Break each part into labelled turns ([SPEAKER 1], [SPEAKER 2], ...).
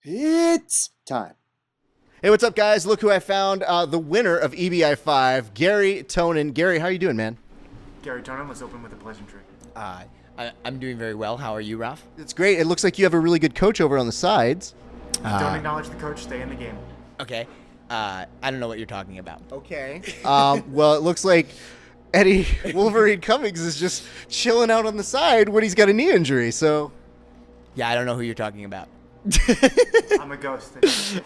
[SPEAKER 1] It's time. Hey, what's up, guys? Look who I found. The winner of EBI 5, Garry Tonon. Gary, how you doing, man?
[SPEAKER 2] Garry Tonon, let's open with a pleasantry.
[SPEAKER 3] I'm doing very well. How are you, Ralph?
[SPEAKER 1] It's great. It looks like you have a really good coach over on the sides.
[SPEAKER 2] Don't acknowledge the coach, stay in the game.
[SPEAKER 3] Okay. I don't know what you're talking about.
[SPEAKER 1] Okay. Well, it looks like Eddie Wolverine Cummings is just chilling out on the side when he's got a knee injury. So,
[SPEAKER 3] Yeah, I don't know who you're talking about.
[SPEAKER 2] I'm a ghost.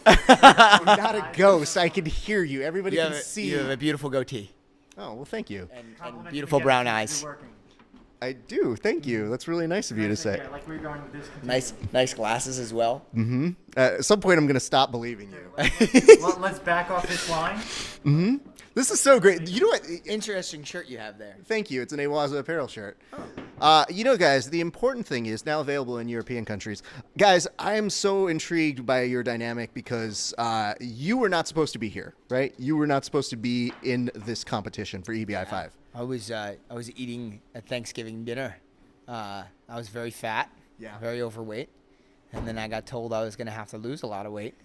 [SPEAKER 1] I'm not a ghost. I can hear you. Everybody
[SPEAKER 3] You
[SPEAKER 1] can
[SPEAKER 3] have,
[SPEAKER 1] see.
[SPEAKER 3] you have a beautiful goatee
[SPEAKER 1] Oh, well, thank you.
[SPEAKER 3] and beautiful brown eyes.
[SPEAKER 1] I do. Thank you. That's really nice of you to say.
[SPEAKER 2] Yeah, like we're going with this.
[SPEAKER 3] Nice glasses as well.
[SPEAKER 1] At some point, I'm going to stop believing you.
[SPEAKER 2] Let's back off this line.
[SPEAKER 1] This is so great. You know what?
[SPEAKER 3] Interesting shirt you have there.
[SPEAKER 1] Thank you. It's an Awaza apparel shirt. Guys, the important thing is now available in European countries. Guys, I am so intrigued by your dynamic because you were not supposed to be here, right? You were not supposed to be in this competition for EBI 5.
[SPEAKER 3] I was eating a Thanksgiving dinner. I was very fat, very overweight, and then I got told I was going to have to lose a lot of weight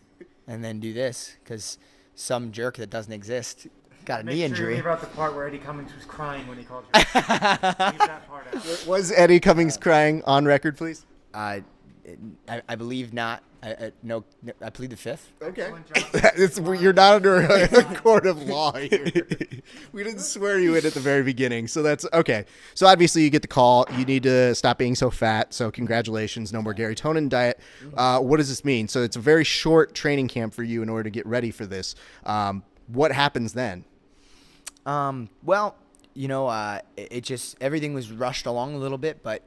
[SPEAKER 3] and then do this because some jerk that doesn't exist got a knee
[SPEAKER 2] Make sure you
[SPEAKER 3] injury.
[SPEAKER 2] leave out the part where Eddie Cummings was crying when he called you. Leave that part out.
[SPEAKER 1] Was Eddie Cummings crying on record, please?
[SPEAKER 3] I believe not. No, I plead the fifth.
[SPEAKER 1] Okay.
[SPEAKER 2] Excellent job.
[SPEAKER 1] You're not under a court of law here. We didn't swear you in at the very beginning, so that's okay. So obviously you get the call. You need to stop being so fat. So congratulations, no more Garry Tonon diet. What does this mean? So it's a very short training camp for you in order to get ready for this. What happens then?
[SPEAKER 3] Well, it just everything was rushed along a little bit, but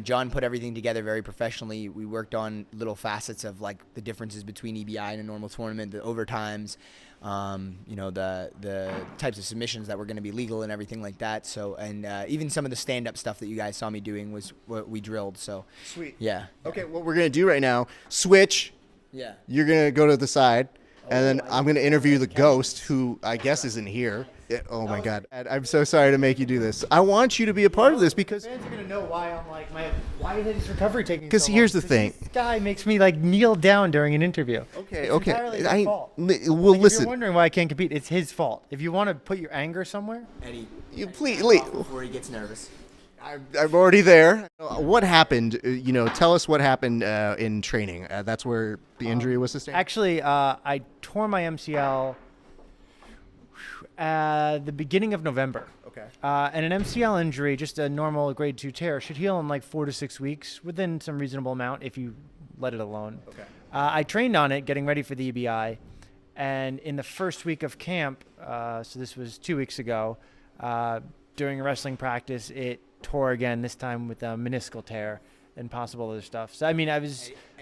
[SPEAKER 3] John put everything together very professionally. We worked on little facets of like the differences between EBI and a normal tournament, the overtimes, the types of submissions that were going to be legal and everything like that. So, and even some of the stand-up stuff that you guys saw me doing was what we drilled. So,
[SPEAKER 1] Sweet.
[SPEAKER 3] yeah.
[SPEAKER 1] Okay, what we're gonna do right now? Switch.
[SPEAKER 3] Yeah.
[SPEAKER 1] You're gonna go to the side, and then I'm gonna interview the ghost, who I guess isn't here. Oh my God! I'm so sorry to make you do this. I want you to be a part of this because
[SPEAKER 4] Fans are gonna know why I'm like why is his recovery taking?
[SPEAKER 1] Because
[SPEAKER 4] so
[SPEAKER 1] here's
[SPEAKER 4] long?
[SPEAKER 1] the thing.
[SPEAKER 4] This guy makes me like kneel down during an interview.
[SPEAKER 1] Okay,
[SPEAKER 4] It's
[SPEAKER 1] okay.
[SPEAKER 4] entirely his fault.
[SPEAKER 1] Well,
[SPEAKER 4] Like, if
[SPEAKER 1] listen.
[SPEAKER 4] you're wondering why I can't compete, it's his fault. If you want to put your anger somewhere,
[SPEAKER 3] Eddie,
[SPEAKER 1] Please,
[SPEAKER 3] before he gets nervous.
[SPEAKER 1] I'm already there. What happened? Tell us what happened in training. That's where the injury was sustained.
[SPEAKER 4] actually, I tore my MCL at the beginning of November.
[SPEAKER 1] Okay.
[SPEAKER 4] And an MCL injury, just a normal grade 2 tear, should heal in like 4 to 6 weeks within some reasonable amount if you let it alone.
[SPEAKER 1] Okay.
[SPEAKER 4] I trained on it, getting ready for the EBI, and in the first week of camp, so this was 2 weeks ago, during a wrestling practice, it tore again. This time with a meniscal tear and possible other stuff. So I mean, I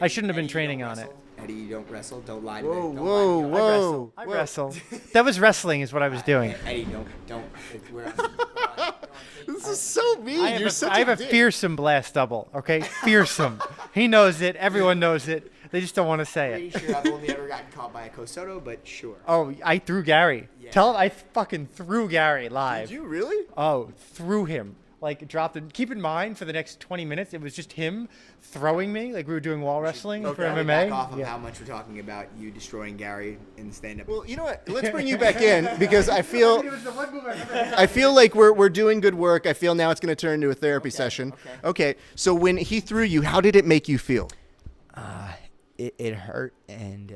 [SPEAKER 4] shouldn't have been training on it.
[SPEAKER 3] Eddie, you don't wrestle. Don't lie to
[SPEAKER 1] Whoa,
[SPEAKER 3] me. Don't
[SPEAKER 1] whoa,
[SPEAKER 3] lie to me.
[SPEAKER 1] whoa!
[SPEAKER 4] I wrestle. That was wrestling, is what I was doing.
[SPEAKER 3] Eddie, don't. We're on.
[SPEAKER 1] This is so mean.
[SPEAKER 4] I have,
[SPEAKER 1] You're
[SPEAKER 4] a,
[SPEAKER 1] such
[SPEAKER 4] I have a
[SPEAKER 1] dick.
[SPEAKER 4] fearsome blast double. Okay, fearsome. He knows it. Everyone knows it. They just don't want to say it.
[SPEAKER 3] Pretty sure I've only ever gotten caught by a Cosoto, but sure.
[SPEAKER 4] Oh, I threw Garry.
[SPEAKER 3] Yeah.
[SPEAKER 4] Tell him I fucking threw Garry live.
[SPEAKER 1] Did you really?
[SPEAKER 4] Oh, threw him. Like dropped him. Keep in mind, for the next 20 minutes, it was just him throwing me. Like we were doing wall wrestling for
[SPEAKER 3] Can we
[SPEAKER 4] MMA.
[SPEAKER 3] back off of
[SPEAKER 4] Yeah.
[SPEAKER 3] how much we're talking about you destroying Gary in stand-up.
[SPEAKER 1] Well, you know what? Let's bring you back in because I feel like we're doing good work. I feel now it's going to turn into a therapy session. Okay. So when he threw you, how did it make you feel?
[SPEAKER 3] It hurt, and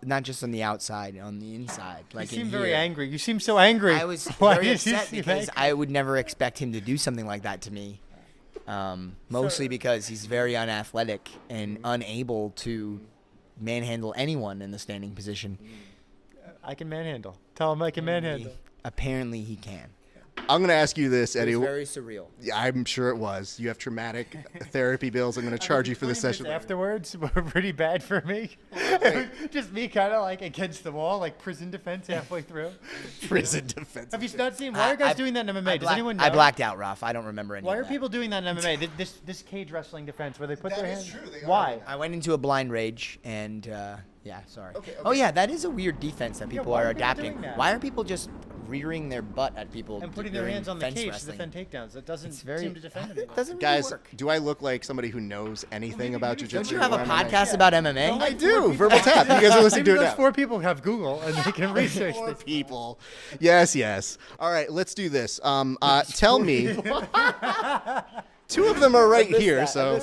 [SPEAKER 3] not just on the outside, on the inside.
[SPEAKER 4] You
[SPEAKER 3] Like
[SPEAKER 4] seem
[SPEAKER 3] in
[SPEAKER 4] very
[SPEAKER 3] here.
[SPEAKER 4] angry. You seem so angry.
[SPEAKER 3] I was
[SPEAKER 4] Why
[SPEAKER 3] very
[SPEAKER 4] did you
[SPEAKER 3] upset
[SPEAKER 4] seem
[SPEAKER 3] because
[SPEAKER 4] angry?
[SPEAKER 3] I would never expect him to do something like that to me. Mostly because he's very unathletic and unable to manhandle anyone in the standing position.
[SPEAKER 4] I can manhandle. Tell him I can manhandle.
[SPEAKER 3] Apparently he can.
[SPEAKER 1] I'm going to ask you this, Eddie.
[SPEAKER 3] It's very surreal.
[SPEAKER 1] Yeah, I'm sure it was. You have traumatic therapy bills. I'm going to charge you for this
[SPEAKER 4] 20 minutes
[SPEAKER 1] session.
[SPEAKER 4] afterwards were pretty bad for me. Just me kind of like against the wall, like prison defense halfway through.
[SPEAKER 1] Prison defense.
[SPEAKER 4] Have you not seen? Why are guys doing that in MMA? Does anyone know?
[SPEAKER 3] I blacked out, Ralph. I don't remember any
[SPEAKER 4] Why
[SPEAKER 3] of
[SPEAKER 4] are
[SPEAKER 3] that.
[SPEAKER 4] people doing that in MMA? This cage wrestling defense where they put
[SPEAKER 1] That
[SPEAKER 4] their
[SPEAKER 1] is
[SPEAKER 4] hands.
[SPEAKER 1] true, they are.
[SPEAKER 4] Why?
[SPEAKER 3] I went into a blind rage and yeah, sorry.
[SPEAKER 1] Okay,
[SPEAKER 3] Oh
[SPEAKER 1] okay.
[SPEAKER 3] yeah, that is a weird defense that people
[SPEAKER 4] why
[SPEAKER 3] are
[SPEAKER 4] are people
[SPEAKER 3] adapting.
[SPEAKER 4] doing that?
[SPEAKER 3] Why are people just rearing their butt at people
[SPEAKER 4] And putting their
[SPEAKER 3] during
[SPEAKER 4] hands on the
[SPEAKER 3] fence
[SPEAKER 4] cage to
[SPEAKER 3] wrestling.
[SPEAKER 4] defend takedowns. That doesn't
[SPEAKER 3] It's very-
[SPEAKER 4] seem to defend anything.
[SPEAKER 3] It doesn't really
[SPEAKER 1] Guys,
[SPEAKER 3] work.
[SPEAKER 1] do I look like somebody who knows anything about jiu-jitsu?
[SPEAKER 3] Don't you have a
[SPEAKER 1] or MMA?
[SPEAKER 3] podcast about MMA?
[SPEAKER 1] I do. Verbal Tap. You guys are listening
[SPEAKER 4] Maybe
[SPEAKER 1] to it
[SPEAKER 4] those
[SPEAKER 1] now.
[SPEAKER 4] 4 people have Google and they can research
[SPEAKER 1] Four
[SPEAKER 4] this.
[SPEAKER 1] people. Yes, yes. All right, let's do this. Tell me. 2 of them are right here, so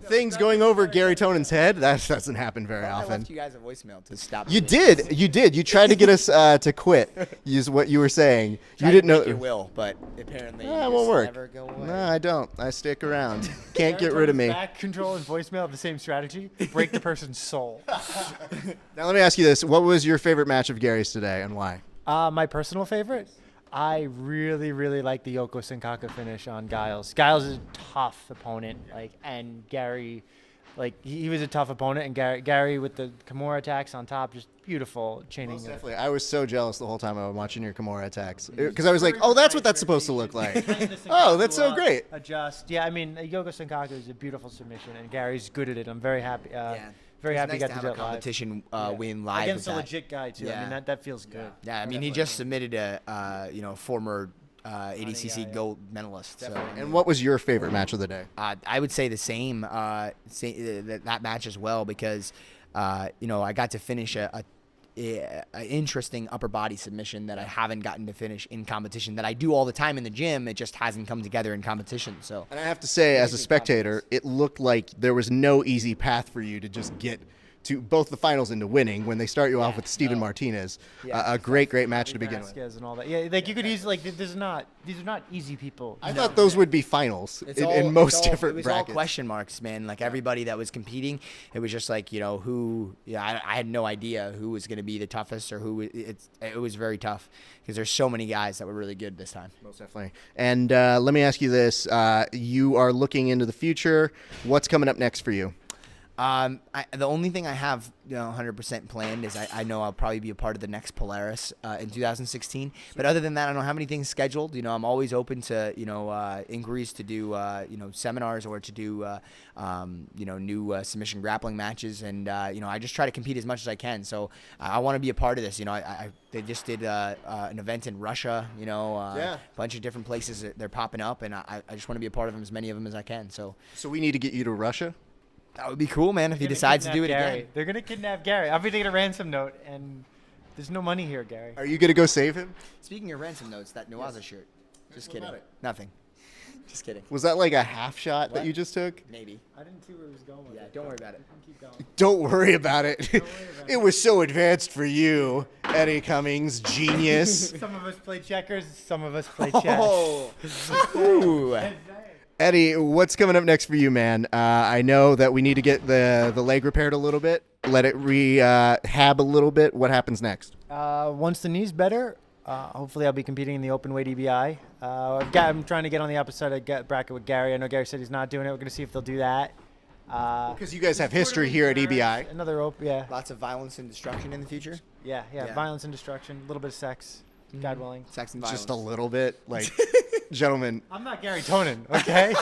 [SPEAKER 1] things going over Garry Tonon's head. That doesn't happen very
[SPEAKER 3] I
[SPEAKER 1] often.
[SPEAKER 3] left you guys a voicemail to stop.
[SPEAKER 1] You did. You tried to get us to quit. Is what you were saying. You didn't know.
[SPEAKER 3] It will, but apparently
[SPEAKER 1] It
[SPEAKER 3] you
[SPEAKER 1] won't
[SPEAKER 3] just
[SPEAKER 1] work.
[SPEAKER 3] never go away.
[SPEAKER 1] No, I don't. I stick around. Can't get rid of me.
[SPEAKER 4] Back control and voicemail have the same strategy. Break the person's soul.
[SPEAKER 1] Now let me ask you this: what was your favorite match of Gary's today, and why?
[SPEAKER 4] My personal favorite? I really, really like the Yoko Sankaka finish on Giles. Giles is a tough opponent, and Garry, he was a tough opponent, and Garry with the Kimura attacks on top, just beautiful chaining.
[SPEAKER 1] Definitely. I was so jealous the whole time I was watching your Kimura attacks because I was like, oh, that's what that's supposed to look like. Oh, that's so great.
[SPEAKER 4] Adjust. Yeah, I mean, Yoko Sankaka is a beautiful submission, and Gary's good at it. I'm very happy. Very happy
[SPEAKER 3] nice
[SPEAKER 4] got
[SPEAKER 3] to
[SPEAKER 4] to
[SPEAKER 3] have
[SPEAKER 4] do
[SPEAKER 3] a
[SPEAKER 4] it live.
[SPEAKER 3] competition win live
[SPEAKER 4] Against
[SPEAKER 3] with
[SPEAKER 4] a
[SPEAKER 3] that.
[SPEAKER 4] legit guy too. I
[SPEAKER 3] Yeah.
[SPEAKER 4] mean, that feels good.
[SPEAKER 3] Yeah, I mean, he just submitted a former ADCC gold medalist. So,
[SPEAKER 1] And what was your favorite match of the day?
[SPEAKER 3] I would say the same, that match as well, because I got to finish a interesting upper body submission that I haven't gotten to finish in competition that I do all the time in the gym. It just hasn't come together in competition. So,
[SPEAKER 1] And I have to say, as a spectator, it looked like there was no easy path for you to just get to both the finals into winning when they start you off with Steven Martinez. A great match to begin with.
[SPEAKER 4] Vasquez and all that. Yeah, you could easily these are not easy people.
[SPEAKER 1] I thought those would be finals in most different
[SPEAKER 3] it was
[SPEAKER 1] brackets.
[SPEAKER 3] all question marks, man. Like everybody that was competing, it was just like who. Yeah, I had no idea who was going to be the toughest or who. It was very tough because there's so many guys that were really good this time.
[SPEAKER 1] Most definitely. And let me ask you this: you are looking into the future. What's coming up next for you?
[SPEAKER 3] The only thing I have 100% planned is I know I'll probably be a part of the next Polaris in 2016. But other than that, I don't have anything scheduled. I'm always open to inquiries to do seminars or to do new submission grappling matches, and I just try to compete as much as I can. So I want to be a part of this. They just did an event in Russia. A bunch of different places that they're popping up, and I just want to be a part of them, as many of them as I can. So
[SPEAKER 1] we need to get you to Russia.
[SPEAKER 3] That would be cool, man, if he decides to do it again.
[SPEAKER 4] They're going to kidnap Garry. I'll be taking a ransom note, and there's no money here, Garry.
[SPEAKER 1] Are you going to go save him?
[SPEAKER 3] Speaking of ransom notes, that Nuaza shirt. Just kidding. Nothing. Just kidding.
[SPEAKER 1] Was that like a half shot that you just took?
[SPEAKER 3] Maybe.
[SPEAKER 4] I didn't see where he was going with
[SPEAKER 3] Yeah,
[SPEAKER 4] it.
[SPEAKER 3] don't worry about it.
[SPEAKER 4] Keep going.
[SPEAKER 1] Don't worry about it. It was so advanced for you, Eddie Cummings, genius.
[SPEAKER 4] Some of us play checkers, some of us play chess.
[SPEAKER 3] Oh. Ooh.
[SPEAKER 1] Eddie, what's coming up next for you, man? I know that we need to get the leg repaired a little bit, let it rehab a little bit. What happens next?
[SPEAKER 4] Once the knee's better, hopefully I'll be competing in the open weight EBI. I'm trying to get on the opposite side of bracket with Garry. I know Garry said he's not doing it. We're going to see if they'll do that.
[SPEAKER 1] Because you guys have history here at EBI.
[SPEAKER 4] Another open, yeah.
[SPEAKER 3] Lots of violence and destruction in the future.
[SPEAKER 4] Yeah. Violence and destruction, a little bit of sex, God willing.
[SPEAKER 3] Sex and violence.
[SPEAKER 1] Just a little bit, like, gentlemen.
[SPEAKER 4] I'm not Garry Tonon, okay?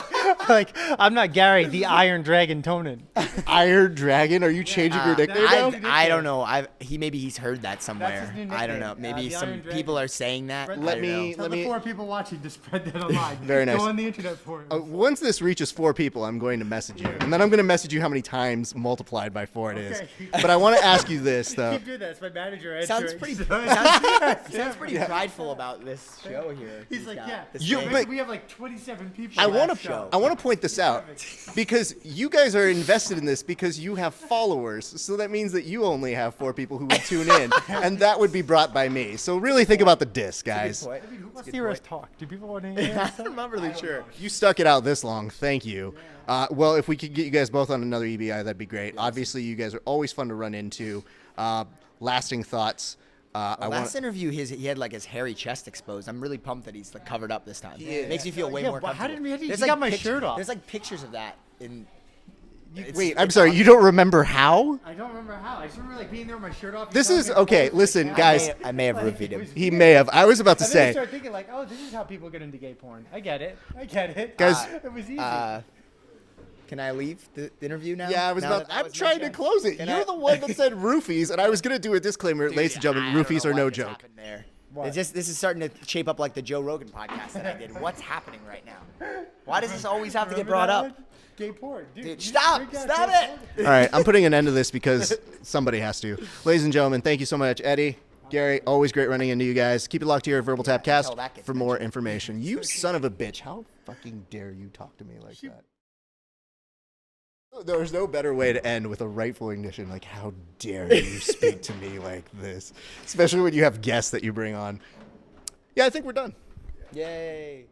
[SPEAKER 4] I'm not Garry, the Iron Dragon Tonon.
[SPEAKER 1] Iron Dragon? Are you changing your nickname now?
[SPEAKER 3] I don't know. Maybe he's heard that somewhere.
[SPEAKER 4] That's his new
[SPEAKER 3] I don't know.
[SPEAKER 4] nickname.
[SPEAKER 3] Maybe
[SPEAKER 4] The
[SPEAKER 3] some
[SPEAKER 4] Iron Dragon.
[SPEAKER 3] people are saying that.
[SPEAKER 4] Let
[SPEAKER 3] I don't know.
[SPEAKER 4] Tell the 4 people watching to spread that online.
[SPEAKER 1] Very nice.
[SPEAKER 4] Go on the internet for it.
[SPEAKER 1] Once this reaches 4 people, I'm going to message you. And then I'm going to message you how many times multiplied by 4 it is.
[SPEAKER 4] Okay.
[SPEAKER 1] But I want to ask you this, though.
[SPEAKER 4] Keep doing that. It's my manager
[SPEAKER 3] Sounds
[SPEAKER 4] answering.
[SPEAKER 3] pretty.
[SPEAKER 4] So-
[SPEAKER 3] Sounds pretty prideful about this show here.
[SPEAKER 4] He's like,
[SPEAKER 3] got
[SPEAKER 4] yeah.
[SPEAKER 3] this
[SPEAKER 1] You-
[SPEAKER 3] thing.
[SPEAKER 1] but-
[SPEAKER 4] we have like 27 people.
[SPEAKER 1] I want
[SPEAKER 4] last
[SPEAKER 1] to
[SPEAKER 4] show.
[SPEAKER 1] point this out because you guys are invested in this because you have followers. So that means that you only have 4 people who would tune in, and that would be brought by me. So really think about the disc, guys.
[SPEAKER 4] I mean, who wants to hear us talk? Do people want to hear us?
[SPEAKER 3] I'm not really sure.
[SPEAKER 1] You stuck it out this long. Thank you. Well, if we could get you guys both on another EBI, that'd be great. Obviously, you guys are always fun to run into. Lasting thoughts.
[SPEAKER 3] Last interview, he had like his hairy chest exposed. I'm really pumped that he's like covered up this time. It makes me feel way
[SPEAKER 4] Yeah,
[SPEAKER 3] more
[SPEAKER 4] but how
[SPEAKER 3] comfortable.
[SPEAKER 4] did he got my shirt off?
[SPEAKER 3] There's like pictures of that in.
[SPEAKER 1] Wait, I'm sorry. You don't remember how?
[SPEAKER 4] I don't remember how. I just remember like being there with my shirt off.
[SPEAKER 1] This is okay. Listen, guys.
[SPEAKER 3] I may have roofied him.
[SPEAKER 1] He may have. I was about to
[SPEAKER 4] And then I
[SPEAKER 1] say.
[SPEAKER 4] started thinking like, oh, this is how people get into gay porn. I get it.
[SPEAKER 1] Guys-
[SPEAKER 4] it was easy.
[SPEAKER 3] Can Can I leave the interview now?
[SPEAKER 1] Yeah, I was
[SPEAKER 3] Now
[SPEAKER 1] about.
[SPEAKER 3] that
[SPEAKER 1] I'm
[SPEAKER 3] was
[SPEAKER 1] trying to
[SPEAKER 3] mentioned?
[SPEAKER 1] close it.
[SPEAKER 3] Can
[SPEAKER 1] You're
[SPEAKER 3] I-
[SPEAKER 1] the one that said roofies, and I was gonna do a disclaimer,
[SPEAKER 3] Dude,
[SPEAKER 1] ladies and gentlemen.
[SPEAKER 3] I don't
[SPEAKER 1] Roofies
[SPEAKER 3] know
[SPEAKER 1] are no
[SPEAKER 3] what just
[SPEAKER 1] joke.
[SPEAKER 3] happened there.
[SPEAKER 4] What?
[SPEAKER 3] This is starting to shape up like the Joe Rogan podcast that I did. What's happening right now? Why does this always have to get brought up?
[SPEAKER 4] Gay porn.
[SPEAKER 3] Dude, stop it!
[SPEAKER 1] All right, I'm putting an end to this because somebody has to. Ladies and gentlemen, thank you so much, Eddie, Gary. Always great running into you guys. Keep it locked here at Verbal Tap Cast
[SPEAKER 3] until that gets
[SPEAKER 1] for more information. You son of a bitch! How fucking dare you talk to me like that? There's no better way to end with a rightful ignition. Like, how dare you speak to me like this? Especially when you have guests that you bring on. Yeah, I think we're done.
[SPEAKER 3] Yay!